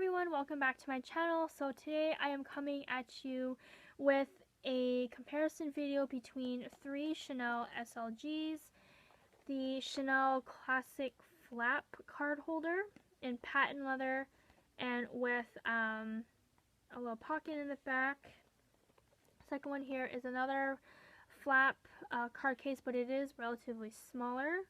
everyone, welcome back to my channel. So today I am coming at you with a comparison video between three Chanel SLGs, the Chanel Classic Flap card holder in patent leather and with a little pocket in the back. Second one here is another flap card case, but it is relatively smaller.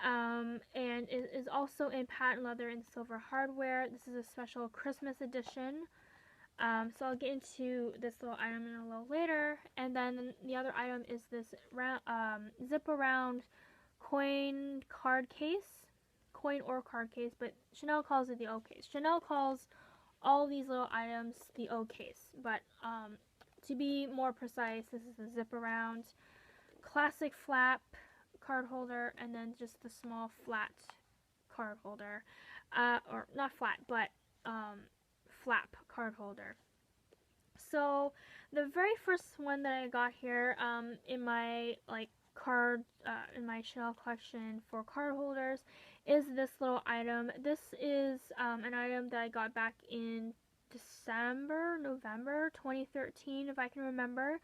And it is also in patent leather and silver hardware. This is a special Christmas edition. So I'll get into this little item in a little later. And then the other item is this zip around coin card case. Coin or card case, but Chanel calls it the O case. Chanel calls all these little items the O case. But to be more precise, this is the zip around classic flap card holder, and then just the small flat card holder, or not flat, but flap card holder. So the very first one that I got here in my in my Chanel collection for card holders is this little item. This is an item that I got back in November 2013, if I can remember.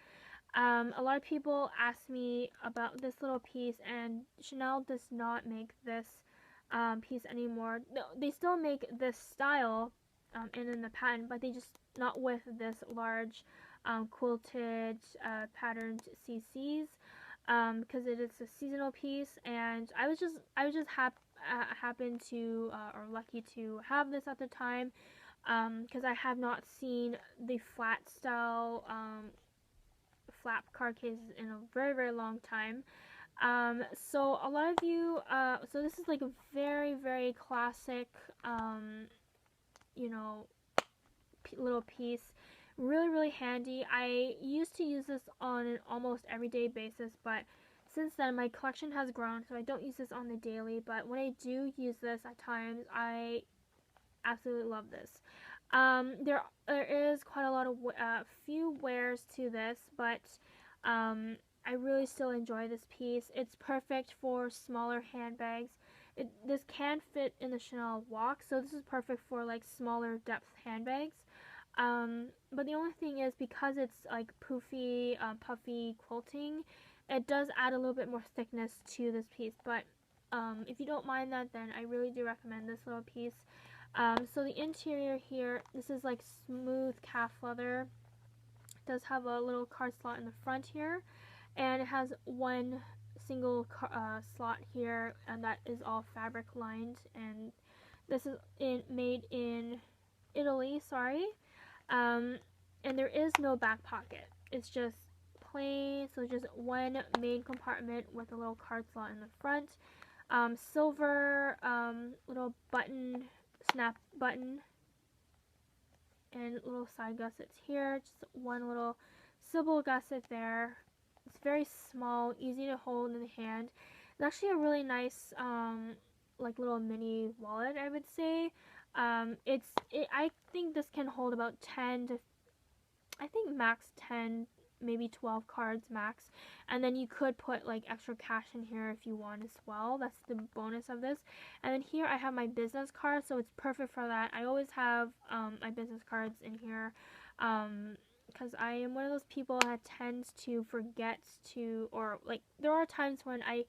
A lot of people ask me about this little piece, and Chanel does not make this piece anymore. No, they still make this style in the patent, but they just not with this large quilted patterned CCs because it is a seasonal piece, and I was just happened to or lucky to have this at the time because I have not seen the flat style flap card cases in a very long time. So a lot of you, so this is like a very classic, you know, little piece. Really handy. I used to use this on an almost everyday basis, but since then my collection has grown, so I don't use this on the daily, but when I do use this at times, I absolutely love this. There is quite a lot of few wears to this, but I really still enjoy this piece. It's perfect for smaller handbags. This can fit in the Chanel Walk, so this is perfect for like smaller depth handbags. But the only thing is, because it's like poofy, puffy quilting, it does add a little bit more thickness to this piece. But if you don't mind that, then I really do recommend this little piece. So the interior here, this is like smooth calf leather. It does have a little card slot in the front here, and it has one single slot here, and that is all fabric lined. And this is made in Italy, sorry. And there is no back pocket. It's just plain, so just one main compartment with a little card slot in the front. Silver little button, snap button, and little side gussets here. Just one little simple gusset there. It's very small, easy to hold in the hand. It's actually a really nice like little mini wallet, I would say. I think this can hold about 10 to, I think max 10, maybe 12 cards max, and then you could put like extra cash in here if you want as well. That's the bonus of this. And then here I have my business card, so it's perfect for that. I always have my business cards in here because I am one of those people that tends to forget to, or like there are times when I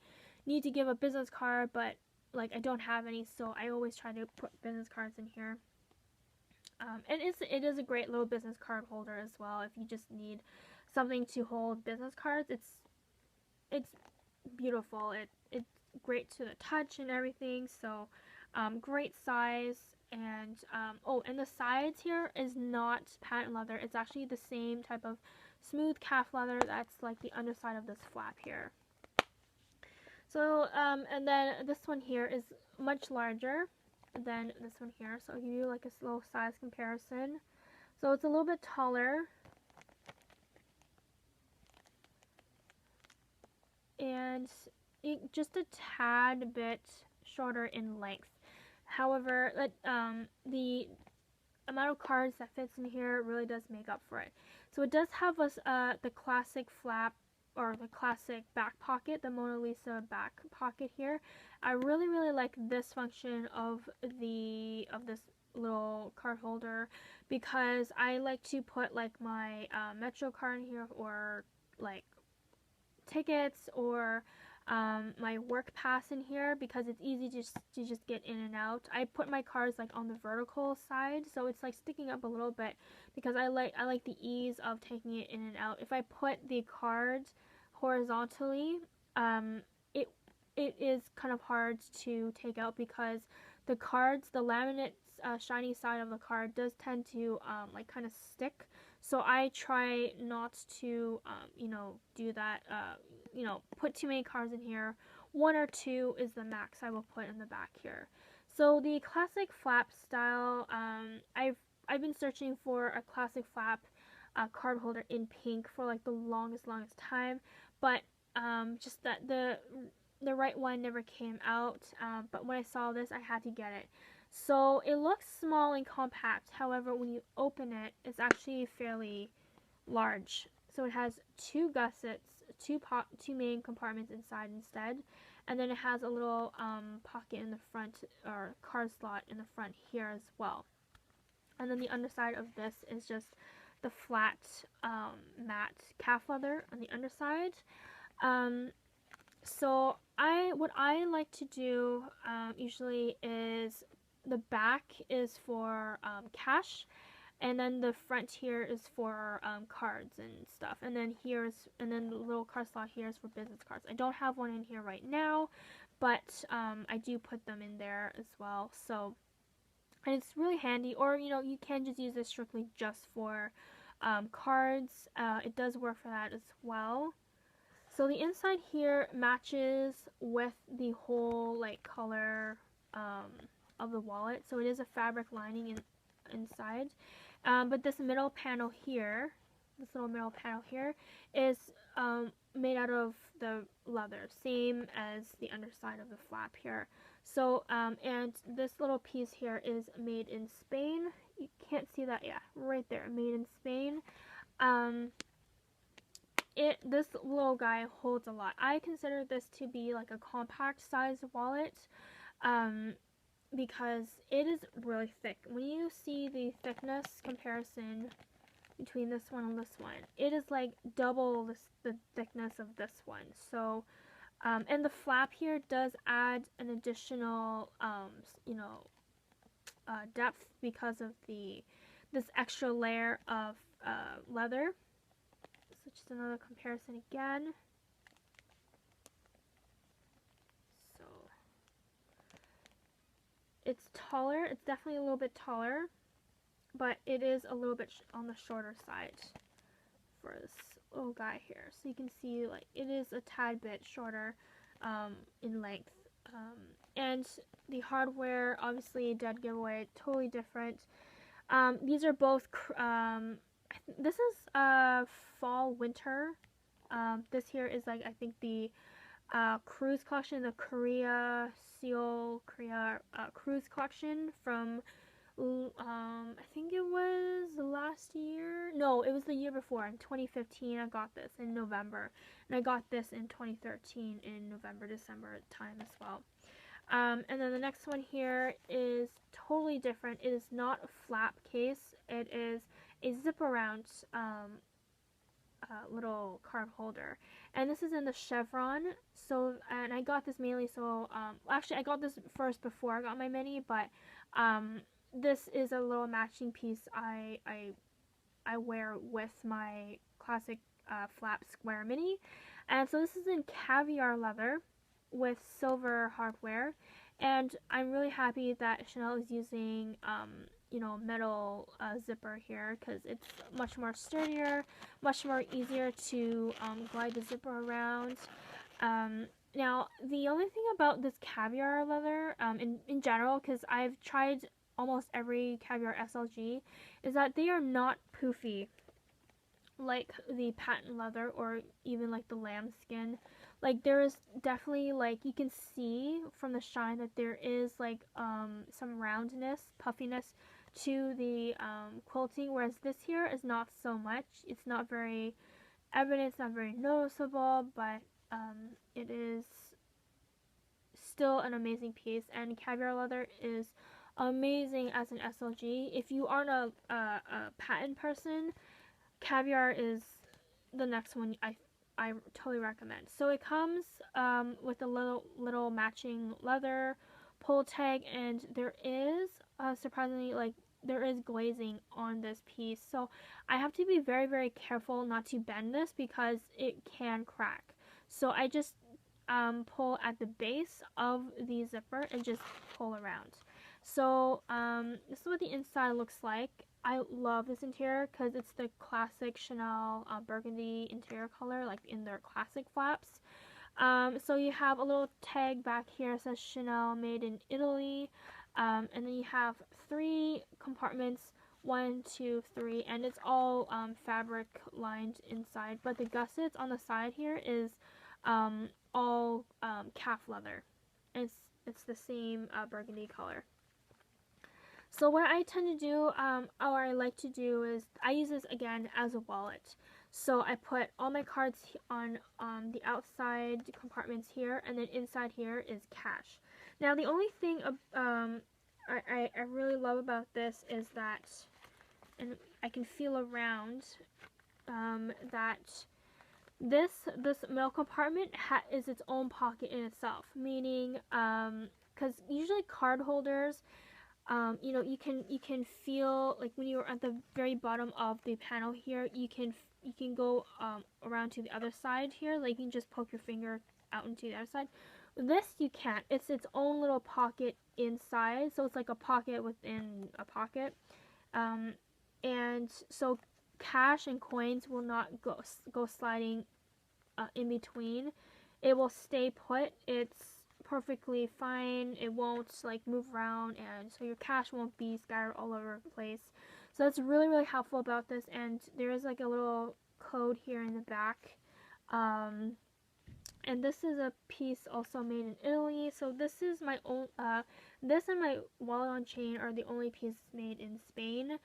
need to give a business card, but like I don't have any, so I always try to put business cards in here. And it is a great little business card holder as well. If you just need something to hold business cards, it's beautiful. It's great to the touch and everything. So great size. And oh, and the sides here is not patent leather. It's actually the same type of smooth calf leather that's like the underside of this flap here. So and then this one here is much larger than this one here, so I'll give you like a little size comparison. So it's a little bit taller, and just a tad bit shorter in length. However, the amount of cards that fits in here really does make up for it. So it does have the classic flap, or the classic back pocket, the Mona Lisa back pocket here. I really like this function of this little card holder because I like to put like my Metro card in here, or like tickets, or my work pass in here, because it's easy to just get in and out. I put my cards like on the vertical side, so it's like sticking up a little bit, because I like the ease of taking it in and out. If I put the cards horizontally, it it is kind of hard to take out, because the cards, the laminate shiny side of the card does tend to like kind of stick. So I try not to do that. Put too many cards in here. One or two is the max I will put in the back here. So the classic flap style, I've been searching for a classic flap card holder in pink for like the longest time, but just that the right one never came out. But when I saw this, I had to get it. So it looks small and compact. However, when you open it, it's actually fairly large. So it has two gussets, two main compartments inside instead, and then it has a little pocket in the front, or card slot in the front here as well. And then the underside of this is just the flat matte calf leather on the underside. So what I like to do usually is the back is for cash, and then the front here is for cards and stuff, and then the little card slot here is for business cards. I don't have one in here right now, but I do put them in there as well. So, and it's really handy. Or you can just use this strictly just for cards. It does work for that as well. So the inside here matches with the whole like color of the wallet. So it is a fabric lining inside. But this middle panel here, this little middle panel here, is made out of the leather, same as the underside of the flap here. So, and this little piece here is made in Spain. You can't see that, yeah, right there, made in Spain. This little guy holds a lot. I consider this to be like a compact size wallet, because it is really thick. When you see the thickness comparison between this one and this one, it is like double the thickness of this one. So, and the flap here does add an additional, depth because of this extra layer of leather. So just another comparison again. So it's taller. It's definitely a little bit taller, but it is a little bit on the shorter side for this little guy here. So you can see like it is a tad bit shorter in length. And the hardware, obviously, dead giveaway, totally different. These are both, this is fall winter. This here is like, I think the cruise collection, the Seoul Korea cruise collection from, I think it was last year. No, it was the year before. In 2015, I got this in November, and I got this in 2013 in November, December time as well. And then the next one here is totally different. It is not a flap case. It is a zip around little card holder, and this is in the chevron. So, and I got this mainly so actually I got this first before I got my mini, but this is a little matching piece I wear with my classic flap square mini. And so this is in caviar leather with silver hardware, and I'm really happy that Chanel is using metal zipper here, because it's much more sturdier, much more easier to glide the zipper around. Now, the only thing about this caviar leather, in general, because I've tried almost every caviar SLG, is that they are not poofy like the patent leather or even like the lambskin. Like there is definitely, like, you can see from the shine that there is like some roundness, puffiness to the quilting, whereas this here is not so much. It's not very evident, it's not very noticeable, but it is still an amazing piece. And caviar leather is amazing as an SLG. If you aren't a patent person, Caviar is the next one I totally recommend. So it comes with a little matching leather pull tag, and there is surprisingly, like, there is glazing on this piece. So I have to be very careful not to bend this because it can crack. So I just pull at the base of the zipper and just pull around. So this is what the inside looks like. I love this interior because it's the classic Chanel burgundy interior color, like in their classic flaps. So you have a little tag back here that says Chanel made in Italy. And then you have 3 compartments, 1, 2, 3, and it's all fabric lined inside. But the gussets on the side here is all calf leather. It's the same burgundy color. So what I tend to do, or I like to do, is I use this again as a wallet. So I put all my cards on the outside compartments here, and then inside here is cash. Now the only thing I really love about this is that, and I can feel around that this middle compartment is its own pocket in itself, meaning because usually card holders, you know, you can feel, like, when you're at the very bottom of the panel here, you can go around to the other side here, like you can just poke your finger out into the other side. This you can't. It's its own little pocket inside, so it's like a pocket within a pocket. And so cash and coins will not go sliding in between. It will stay put. It's perfectly fine. It won't like move around, and so your cash won't be scattered all over the place. So that's really helpful about this. And there is like a little code here in the back. And this is a piece also made in Italy. So this is my own. This and my wallet on chain are the only pieces made in Spain.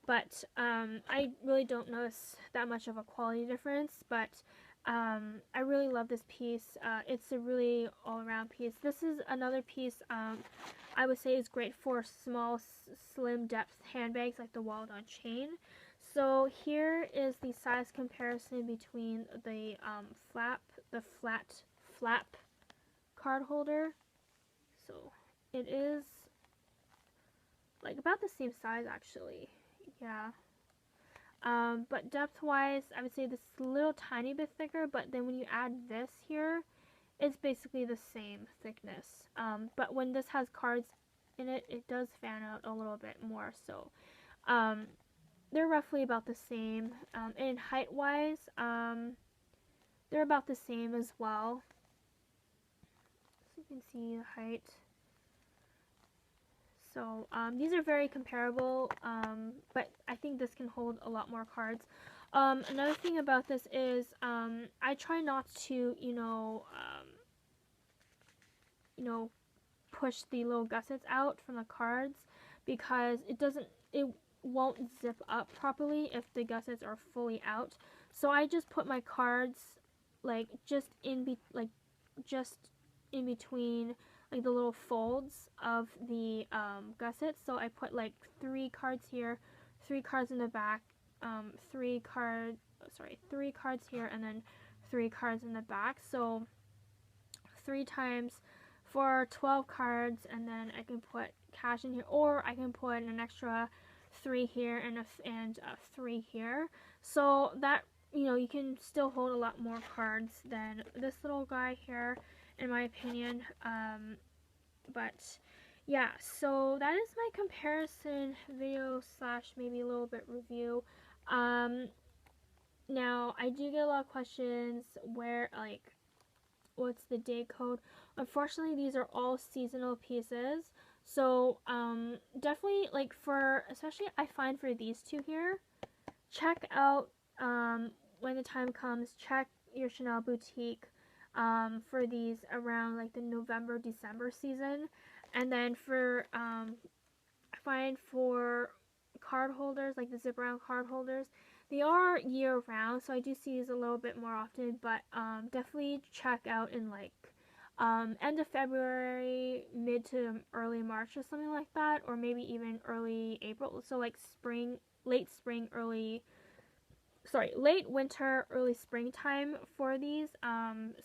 But I really don't notice that much of a quality difference. But I really love this piece. It's a really all-around piece. This is another piece I would say is great for small, slim depth handbags like the wallet on chain. So here is the size comparison between the flat flap card holder. So it is like about the same size actually. Yeah. But depth-wise, I would say this is a little tiny bit thicker, but then when you add this here, it's basically the same thickness. But when this has cards in it, it does fan out a little bit more. So they're roughly about the same. And height-wise, they're about the same as well. So you can see the height. So these are very comparable, but I think this can hold a lot more cards. Another thing about this is I try not to, push the little gussets out from the cards because it won't zip up properly if the gussets are fully out. So I just put my cards like just in between like the little folds of the gussets. So I put like 3 cards here, 3 cards in the back, 3 cards here, and then 3 cards in the back. So 3 times for 12 cards, and then I can put cash in here, or I can put an extra 3 here and a 3 here. So that, you can still hold a lot more cards than this little guy here, in my opinion. But yeah, so that is my comparison video / maybe a little bit review. Now I do get a lot of questions where, like, what's the date code. Unfortunately, these are all seasonal pieces, so definitely, like, especially I find for these 2 here, check out when the time comes, check your Chanel boutique for these around like the November-December season. And then for I find for card holders, like the zip around card holders, they are year round, so I do see these a little bit more often. But definitely check out in like end of February, mid to early March or something like that, or maybe even early April. So like spring, late spring, late winter, early springtime for these.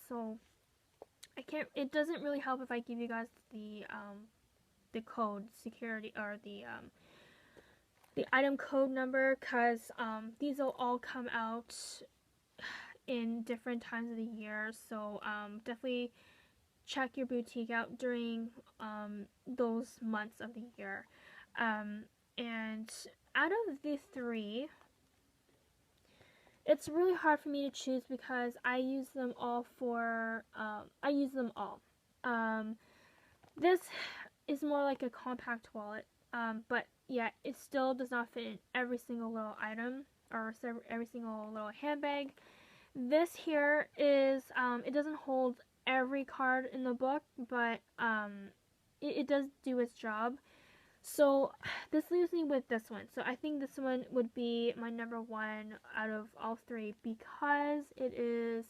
So I can't. It doesn't really help if I give you guys the code security or the item code number, because these will all come out in different times of the year. So definitely check your boutique out during those months of the year. And out of the three, it's really hard for me to choose because I use them all for, I use them all. This is more like a compact wallet, but yeah, it still does not fit in every single little item or every single little handbag. This here is, it doesn't hold every card in the book, but it does do its job. So this leaves me with this one. So I think this one would be my number one out of all three because it is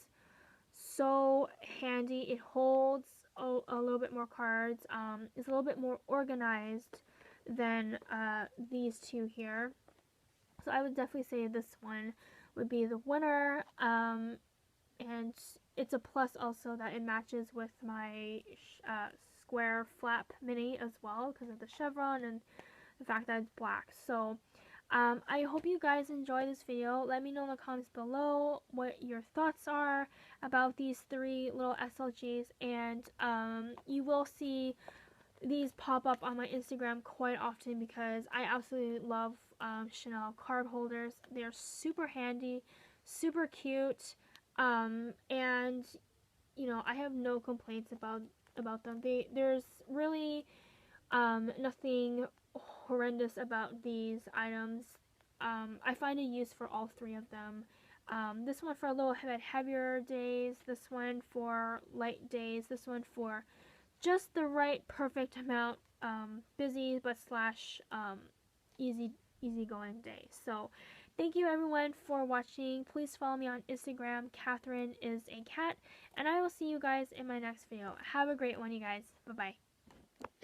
so handy. It holds a little bit more cards. It's a little bit more organized than these two here. So I would definitely say this one would be the winner. And it's a plus also that it matches with my square flap mini as well because of the chevron and the fact that it's black. So I hope you guys enjoy this video. Let me know in the comments below what your thoughts are about these three little SLGs, and you will see these pop up on my Instagram quite often because I absolutely love Chanel card holders. They're super handy, super cute, and you know, I have no complaints about them. There's really nothing horrendous about these items. I find a use for all three of them. This one for a little bit heavier days, this one for light days, this one for just the right perfect amount, busy but slash easy going day. So thank you everyone for watching. Please follow me on Instagram, Catherine is a cat, and I will see you guys in my next video. Have a great one, you guys. Bye bye.